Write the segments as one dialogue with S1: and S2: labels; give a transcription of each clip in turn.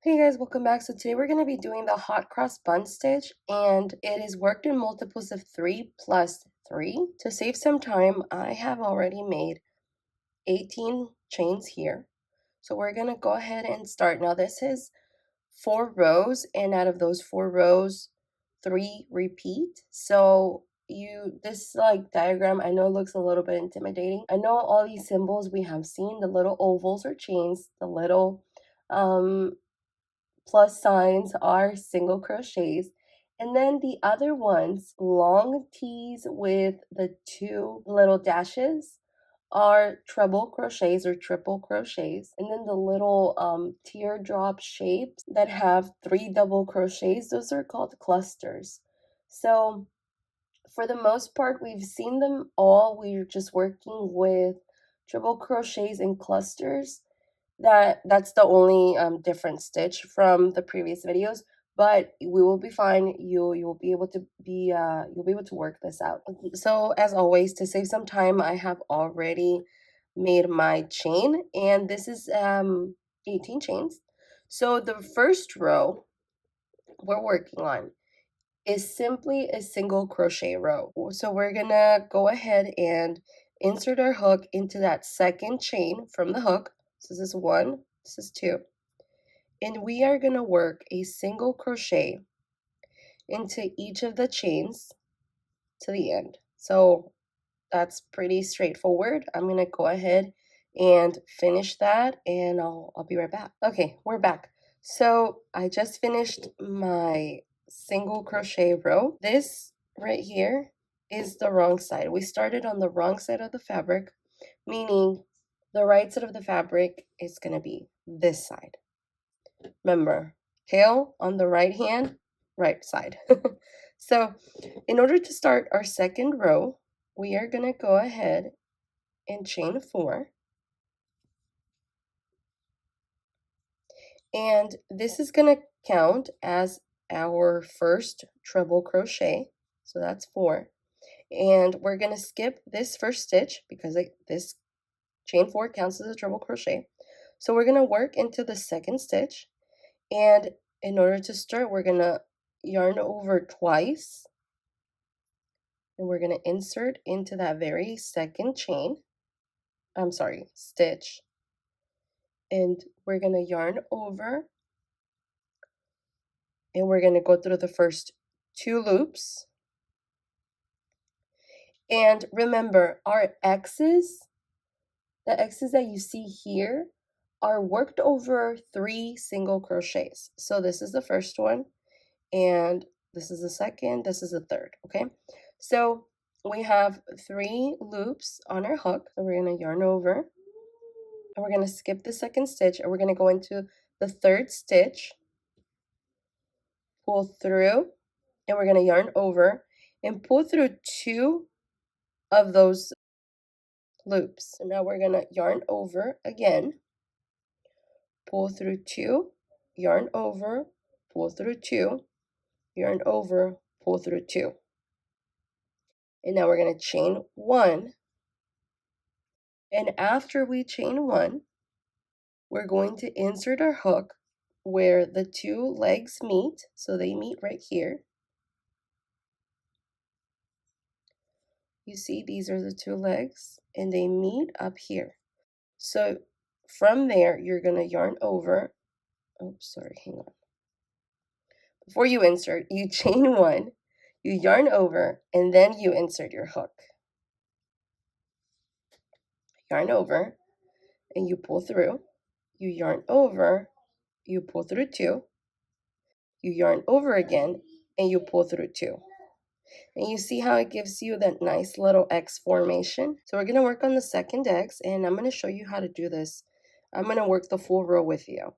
S1: Hey guys, welcome back. So today we're going to be doing the hot cross bun stitch, and it is worked in multiples of 3 plus 3. To save some time, I have already made 18 chains here. So we're going to go ahead and start. Now this is 4 rows, and out of those 4 rows, 3 repeat. So this like diagram, I know looks a little bit intimidating. I know all these symbols we have seen, the little ovals are chains, the little plus signs are single crochets, and then the other ones, long T's with the 2 little dashes, are treble crochets or triple crochets. And then the little teardrop shapes that have 3 double crochets, those are called clusters. So for the most part, we've seen them all. We're just working with triple crochets and clusters. That's the only different stitch from the previous videos, but we will be fine. You'll be able to work this out. So as always, to save some time, I have already made my chain, and this is 18 chains. So the first row we're working on is simply a single crochet row. So we're gonna go ahead and insert our hook into that second chain from the hook. So this is 1, this is 2, and we are gonna work a single crochet into each of the chains to the end. So that's pretty straightforward. I'm gonna go ahead and finish that, and I'll be right back. Okay, we're back. So I just finished my single crochet row. This right here is the wrong side. We started on the wrong side of the fabric, meaning the right side of the fabric is gonna be this side. Remember, tail on the right hand, right side. So in order to start our second row, we are going to go ahead and chain 4. And this is going to count as our first treble crochet. So that's 4. And we're going to skip this first stitch because this chain 4 counts as a treble crochet. So we're going to work into the second stitch. And in order to start, we're going to yarn over twice. And we're going to insert into that very second stitch. And we're going to yarn over, and we're going to go through the first 2 loops. And remember, our X's, the X's that you see here, are worked over 3 single crochets. So this is the first one, and this is the second, this is the third, okay? So we have 3 loops on our hook. So we're going to yarn over, and we're going to skip the second stitch, and we're going to go into the third stitch, pull through, and we're going to yarn over and pull through 2 of those loops. So now we're going to yarn over again, pull through 2, yarn over, pull through 2, yarn over, pull through 2. And now we're going to chain 1. And after we chain 1, we're going to insert our hook where the 2 legs meet. So they meet right here. You see, these are the 2 legs, and they meet up here. So from there, you're going to yarn over. Oh, sorry, hang on. Before you insert, you chain 1, you yarn over, and then you insert your hook. Yarn over, and you pull through. You yarn over, you pull through 2. You yarn over again, and you pull through 2. And you see how it gives you that nice little X formation. So we're going to work on the second X, and I'm going to show you how to do this. I'm going to work the full row with you.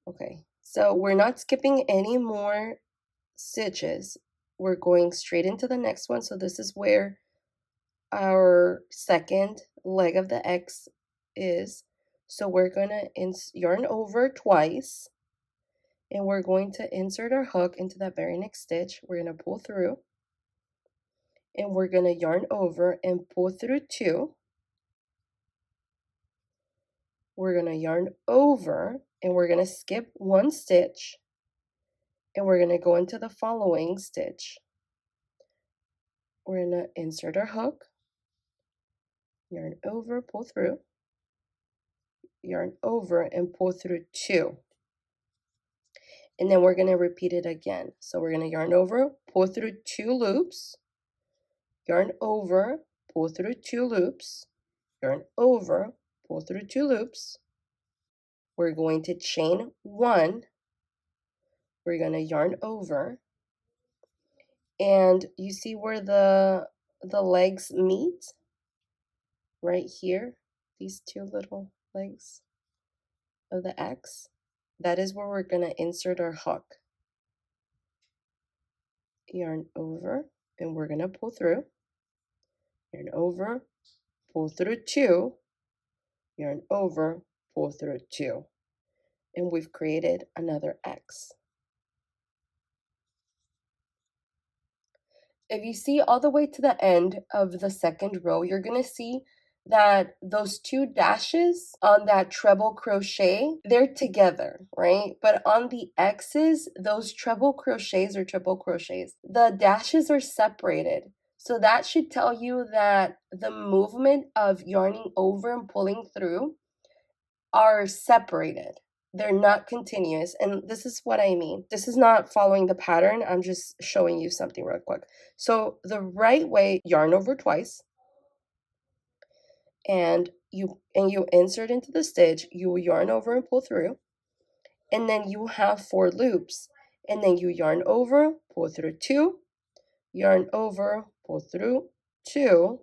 S1: Okay, so we're not skipping any more stitches. We're going straight into the next one. So this is where our second leg of the X is. So we're going to yarn over twice, and we're going to insert our hook into that very next stitch. We're going to pull through, and we're going to yarn over and pull through 2. We're going to yarn over, and we're going to skip one stitch, and we're going to go into the following stitch. We're going to insert our hook, yarn over, pull through, yarn over, and pull through 2. And then we're going to repeat it again. So we're going to yarn over, pull through 2 loops, yarn over, pull through 2 loops, yarn over, pull through 2 loops. We're going to chain 1. We're going to yarn over, and you see where the legs meet? Right here, these 2 little legs of the X. That is where we're going to insert our hook. Yarn over, and we're going to pull through, yarn over, pull through 2, yarn over, pull through 2, and we've created another X. If you see all the way to the end of the second row, you're going to see that those 2 dashes on that treble crochet, they're together, right? But on the X's, those treble crochets or triple crochets, the dashes are separated. So that should tell you that the movement of yarning over and pulling through are separated. They're not continuous. And this is what I mean. This is not following the pattern. I'm just showing you something real quick. So the right way, yarn over twice, and you insert into the stitch, you yarn over and pull through, and then you have 4 loops, and then you yarn over, pull through 2, yarn over, pull through 2,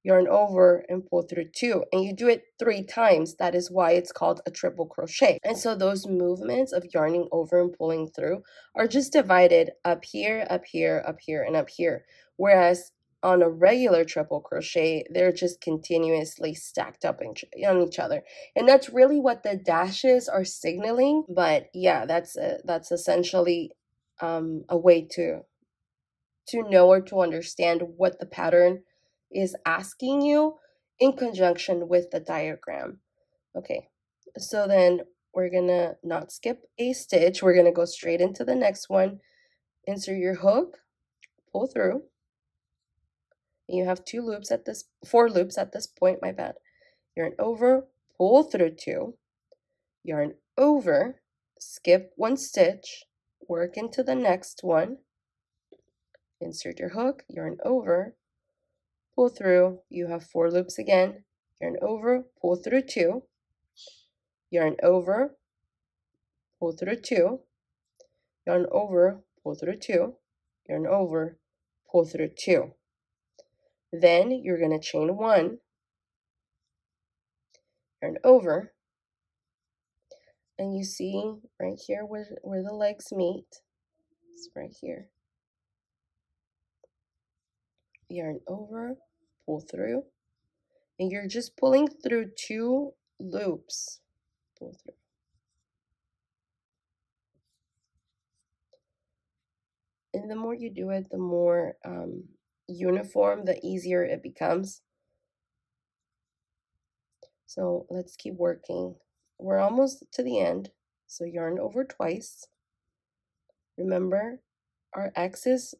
S1: yarn over and pull through 2, and you do it 3 times. That is why it's called a triple crochet. And so those movements of yarning over and pulling through are just divided up here, up here, up here, and up here, whereas on a regular triple crochet, they're just continuously stacked up on each other. And that's really what the dashes are signaling. But yeah, that's essentially a way to know or to understand what the pattern is asking you in conjunction with the diagram. Okay, so then we're gonna not skip a stitch. We're gonna go straight into the next one. Insert your hook, pull through. You have 4 loops at this point, my bad. Yarn over, pull through 2, yarn over, skip 1 stitch, work into the next one, insert your hook, yarn over, pull through, you have 4 loops again, yarn over, pull through 2, yarn over, pull through 2, yarn over, pull through 2, yarn over, pull through 2. Then you're going to chain 1, yarn over, and you see right here where the legs meet, it's right here. Yarn over, pull through, and you're just pulling through 2 loops. Pull through. And the more you do it, the more uniform, the easier it becomes. So let's keep working. We're almost to the end. So yarn over twice. Remember, our X's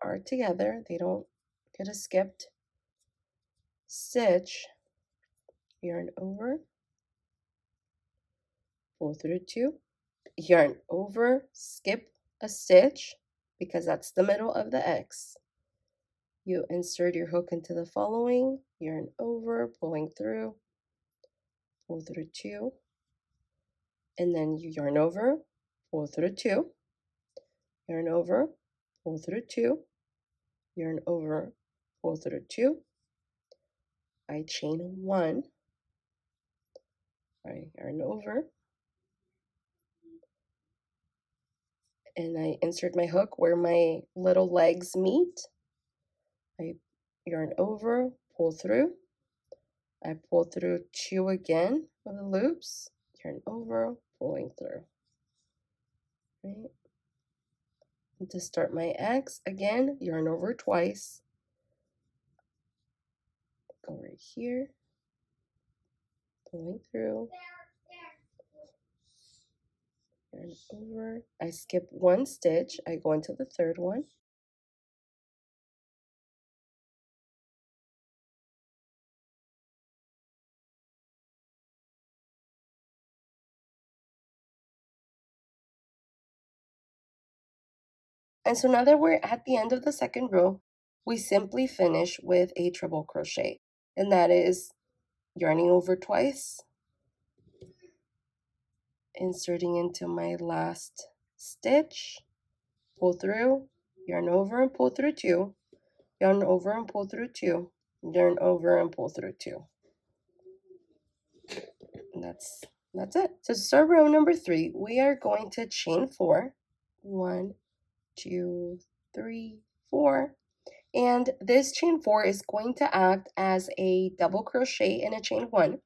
S1: are together. They don't get a skipped stitch. Yarn over, pull through 2, yarn over, skip a stitch because that's the middle of the X. You insert your hook into the following, yarn over, pulling through, pull through 2, and then you yarn over, pull through 2, yarn over, pull through 2, yarn over, pull through 2. I chain 1, I yarn over, and I insert my hook where my little legs meet. I yarn over, pull through, I pull through 2 again of the loops, yarn over, pulling through. Right? And to start my X, again, yarn over twice, go right here, pulling through, yarn over. I skip one stitch, I go into the third one. And so now that we're at the end of the second row, we simply finish with a treble crochet, and that is yarning over twice, inserting into my last stitch, pull through, yarn over and pull through two, yarn over and pull through two, yarn over and pull through two. And that's it. So to start row number 3, we are going to chain 4. 1, 2, 3, 4. And this chain 4 is going to act as a double crochet in a chain 1.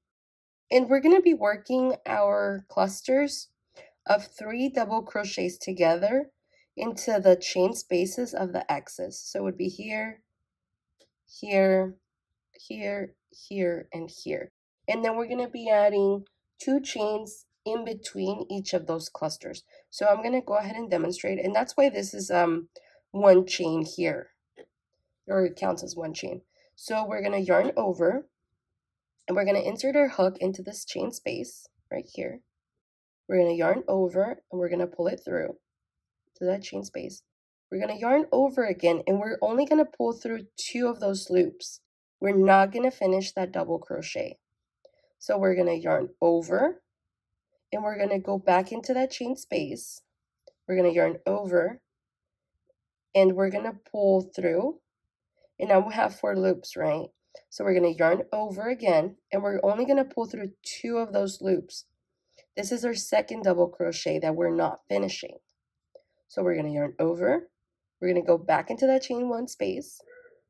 S1: And we're going to be working our clusters of 3 double crochets together into the chain spaces of the X's. So it would be here, here, here, here, and here. And then we're going to be adding 2 chains in between each of those clusters. So I'm going to go ahead and demonstrate, and that's why this is one chain here, or it counts as one chain. So we're going to yarn over, and we're going to insert our hook into this chain space right here. We're going to yarn over, and we're going to pull it through to that chain space. We're going to yarn over again, and we're only going to pull through 2 of those loops. We're not going to finish that double crochet. So we're going to yarn over, and we're going to go back into that chain space. We're going to yarn over, and we're going to pull through. And now we have 4 loops, right? So we're going to yarn over again, and we're only going to pull through 2 of those loops. This is our second double crochet that we're not finishing. So we're going to yarn over. We're going to go back into that chain 1 space,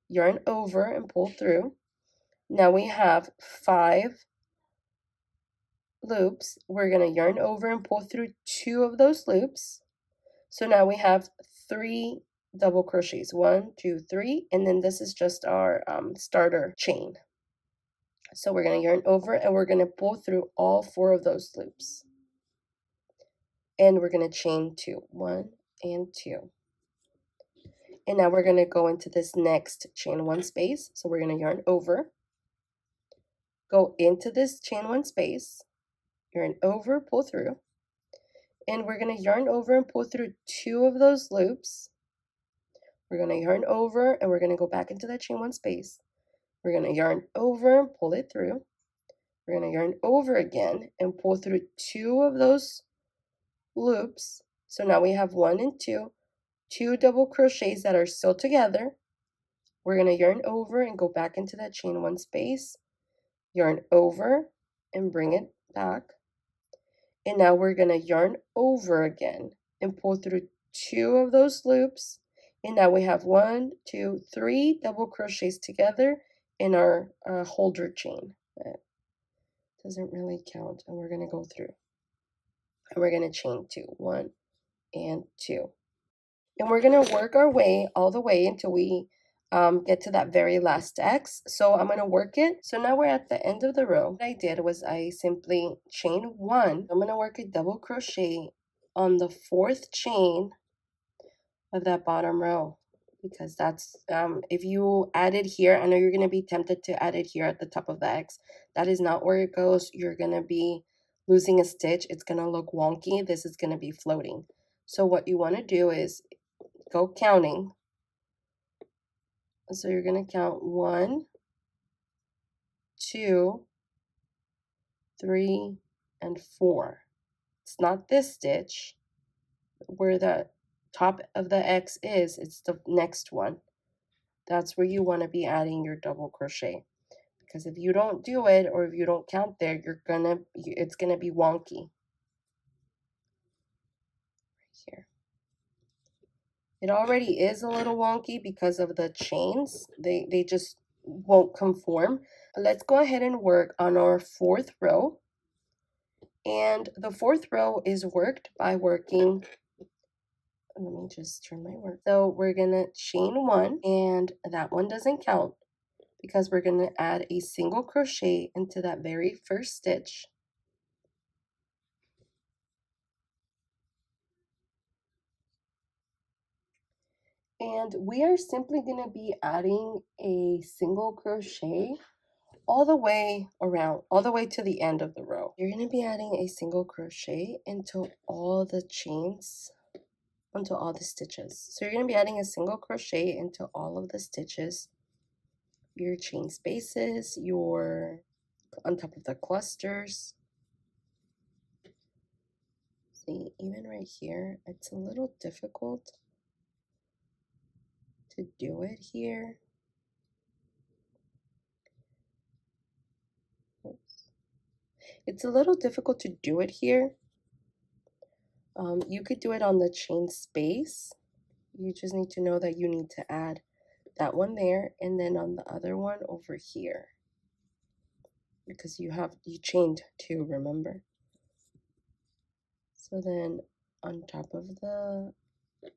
S1: yarn over and pull through. Now we have 5 loops. We're going to yarn over and pull through 2 of those loops. So now we have 3 double crochets, 1, 2, 3, and then this is just our starter chain. So we're going to yarn over, and we're going to pull through all 4 of those loops, and we're going to chain 2, 1 and 2. And now we're going to go into this next chain 1 space. So we're going to yarn over, go into this chain 1 space, yarn over, pull through, and we're going to yarn over and pull through 2 of those loops. We're going to yarn over, and we're going to go back into that chain 1 space. We're going to yarn over and pull it through. We're going to yarn over again and pull through 2 of those loops. So now we have 1 and 2 double crochets that are still together. We're going to yarn over and go back into that chain 1 space, yarn over and bring it back. And now we're going to yarn over again and pull through 2 of those loops. And now we have 1, 2, 3 double crochets together in our holder chain. That doesn't really count. And we're going to go through. And we're going to chain 2, 1 and 2. And we're going to work our way all the way until we get to that very last X. So I'm going to work it. So now we're at the end of the row. What I did was I simply chain 1. I'm going to work a double crochet on the 4th chain of that bottom row, because that's if you add it here, I know you're going to be tempted to add it here at the top of the X. That is not where it goes. You're going to be losing a stitch. It's going to look wonky. This is going to be floating. So what you want to do is go counting. So you're going to count 1, 2, 3, and 4. It's not this stitch where the top of the X is, it's the next one. That's where you want to be adding your double crochet, because if you don't do it, or if you don't count there, it's gonna be wonky. Right here, it already is a little wonky because of the chains. They just won't conform. Let's go ahead and work on our 4th row. And the 4th row is worked by working, let me just turn my work. So we're gonna chain 1, and that one doesn't count because we're going to add a single crochet into that very first stitch. And we are simply going to be adding a single crochet all the way around, all the way to the end of the row. You're going to be adding a single crochet into all the chains, onto all the stitches. So you're going to be adding a single crochet into all of the stitches, your chain spaces, your on top of the clusters. See, even right here, it's a little difficult to do it here. Oops. It's a little difficult to do it here. You could do it on the chain space. You just need to know that you need to add that one there and then on the other one over here, because you chained two, remember? So then on top of the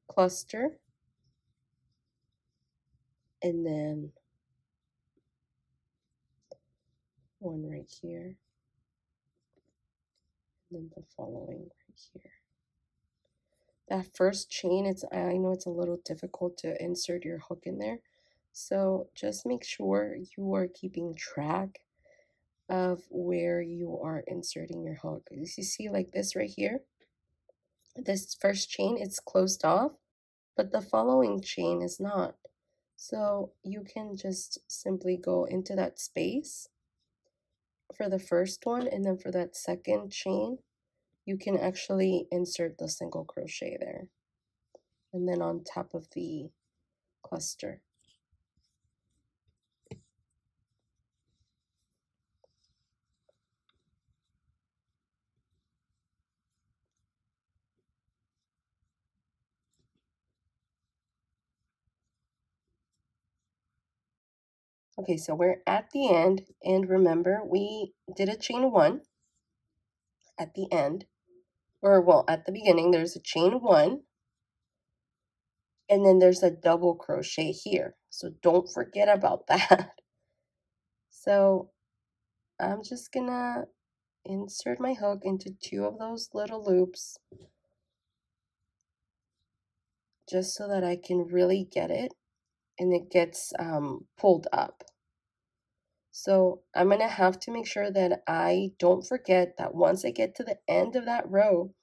S1: cluster, and then one right here, and then the following right here. That first chain, I know it's a little difficult to insert your hook in there, so just make sure you are keeping track of where you are inserting your hook. As you see, like this right here, this first chain, it's closed off, but the following chain is not. So you can just simply go into that space for the first one, and then for that second chain, you can actually insert the single crochet there, and then on top of the cluster. Okay, so we're at the end, and remember we did a chain one at the end, or well, at the beginning there's a chain one, and then there's a double crochet here, so don't forget about that. So I'm just gonna insert my hook into two of those little loops just so that I can really get it and it gets pulled up. So I'm going to have to make sure that I don't forget that once I get to the end of that row,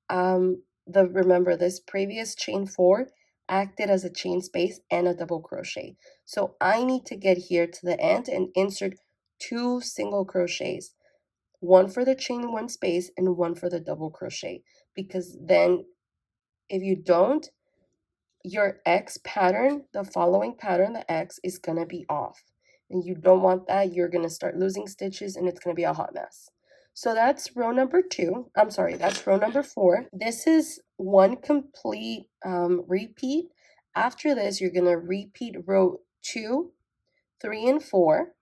S1: remember this previous chain 4 acted as a chain space and a double crochet. So I need to get here to the end and insert 2 single crochets, one for the chain 1 space and one for the double crochet, because then if you don't, your X pattern, the following pattern, the X, is going to be off. And you don't want that. You're going to start losing stitches and it's going to be a hot mess. So that's row number 2. I'm sorry, that's row number 4. This is one complete repeat. After this, you're going to repeat row 2, 3, and 4,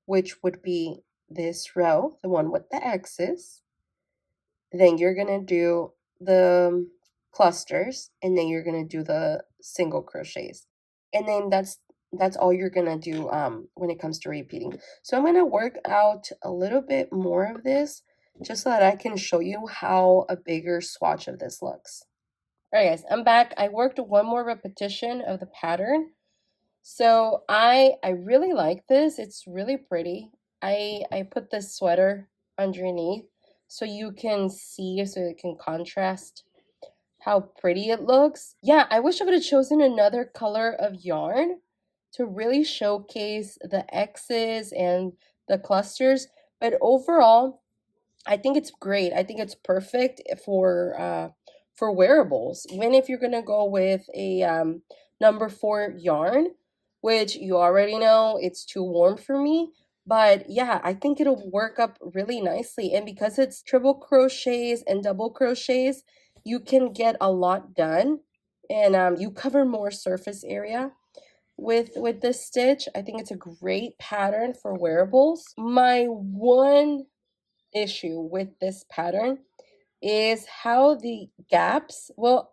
S1: which would be this row, the one with the X's. Then you're going to do the clusters, and then you're going to do the single crochets, and then that's all you're going to do when it comes to repeating. So I'm going to work out a little bit more of this just so that I can show you how a bigger swatch of this looks. All right, guys, I'm back. I worked one more repetition of the pattern. So I really like this. It's really pretty. I put this sweater underneath so you can see, so it can contrast how pretty it looks. Yeah, I wish I would have chosen another color of yarn to really showcase the X's and the clusters. But overall, I think it's great. I think it's perfect for wearables. Even if you're gonna go with a number 4 yarn, which you already know it's too warm for me. But yeah, I think it'll work up really nicely. And because it's triple crochets and double crochets, you can get a lot done, and you cover more surface area with this stitch. I think it's a great pattern for wearables. My one issue with this pattern is how the gaps, well,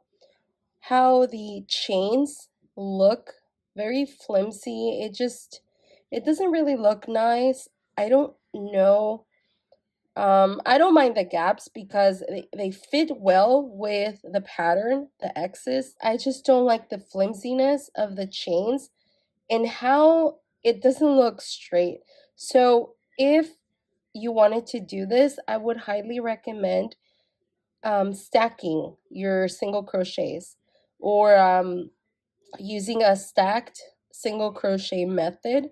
S1: how the chains look very flimsy. It doesn't really look nice. I don't know. I don't mind the gaps because they fit well with the pattern, the X's. I just don't like the flimsiness of the chains and how it doesn't look straight. So if you wanted to do this, I would highly recommend stacking your single crochets or using a stacked single crochet method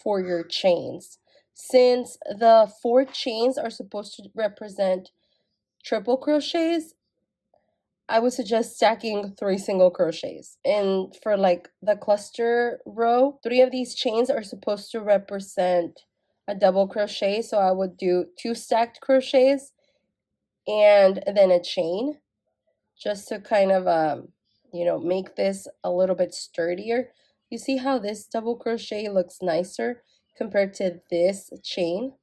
S1: for your chains. Since the 4 chains are supposed to represent triple crochets, I would suggest stacking 3 single crochets. And for like the cluster row, 3 of these chains are supposed to represent a double crochet. So I would do 2 stacked crochets and then a chain just to kind of make this a little bit sturdier. You see how this double crochet looks nicer compared to this chain?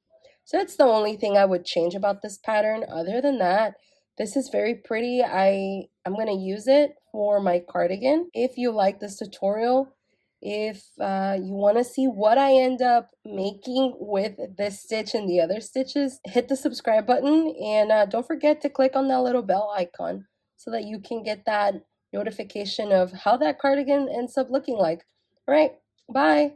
S1: So that's the only thing I would change about this pattern. Other than that, this is very pretty. I'm going to use it for my cardigan. If you like this tutorial, if you want to see what I end up making with this stitch and the other stitches, hit the subscribe button and don't forget to click on that little bell icon so that you can get that notification of how that cardigan ends up looking like. All right, bye.